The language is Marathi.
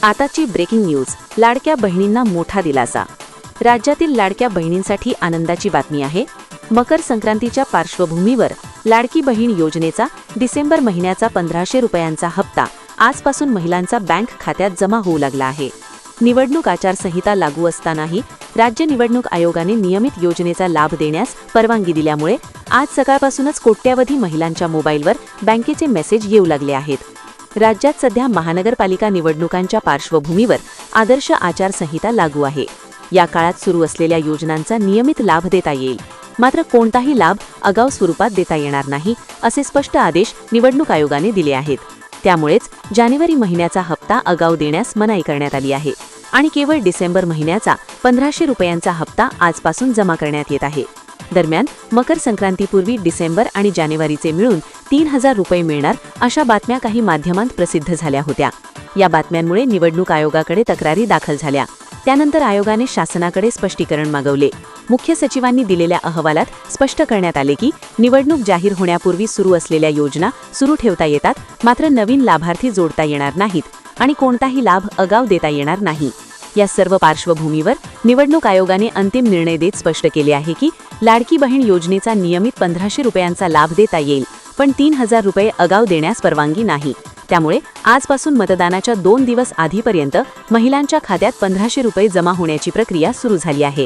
आताची ब्रेकिंग न्यूज, लाडक्या बहिणींना मोठा दिलासा। राज्यातील लाडक्या बहिणींसाठी आनंदाची बातमी आहे। मकर संक्रांतीच्या पार्श्वभूमीवर लाडकी बहीण योजनेचा डिसेंबर महिन्याचा 1500 रुपयांचा हप्ता आजपासून महिलांचा बँक खात्यात जमा होऊ लागला आहे। निवडणूक आचारसंहिता लागू असतानाही राज्य निवडणूक आयोगाने नियमित योजनेचा लाभ देण्यास परवानगी दिल्यामुळे आज सकाळपासूनच कोट्यावधी महिलांच्या मोबाईलवर बँकेचे मेसेज येऊ लागले आहेत। राज्यात सध्या महानगरपालिका निवडणुकांच्या पार्श्वभूमीवर आदर्श आचारसंहिता लागू आहे। या काळात सुरू असलेल्या योजनांचा नियमित लाभ देता येईल, मात्र कोणताही लाभ आगाऊ स्वरूपात देता येणार नाही, असे स्पष्ट आदेश निवडणूक आयोगाने दिले आहेत। त्यामुळेच जानेवारी महिन्याचा हप्ता आगाऊ देण्यास मनाई करण्यात आली आहे आणि केवळ डिसेंबर महिन्याचा 1500 रुपयांचा हप्ता आजपासून जमा करण्यात येत आहे। दरम्यान मकर संक्रांतीपूर्वी डिसेंबर आणि जानेवारीचे मिळून 3000 रुपये मिळणार अशा बातम्या काही माध्यमांत प्रसिद्ध झाल्या होत्या। या बातम्यांमुळे निवडणूक आयोगाकडे तक्रारी दाखल झाल्या। त्यानंतर आयोगाने शासनाकडे स्पष्टीकरण मागवले। मुख्य सचिवांनी दिलेल्या अहवालात स्पष्ट करण्यात आले की निवडणूक जाहीर होण्यापूर्वी सुरू असलेल्या योजना सुरू ठेवता येतात, मात्र नवीन लाभार्थी जोडता येणार नाहीत आणि कोणताही लाभ आगाऊ देता येणार नाही। या सर्व पार्श्वभूमीवर निवडणूक आयोगाने अंतिम निर्णय देत स्पष्ट केले आहे की लाडकी बहीण योजनेचा नियमित 1500 रुपयांचा लाभ देता येईल, पण 3000 रुपये आगाऊ देण्यास परवानगी नाही। त्यामुळे आजपासून मतदानाच्या 2 दिवस आधीपर्यंत महिलांच्या खात्यात 1500 रुपये जमा होण्याची प्रक्रिया सुरू झाली आहे।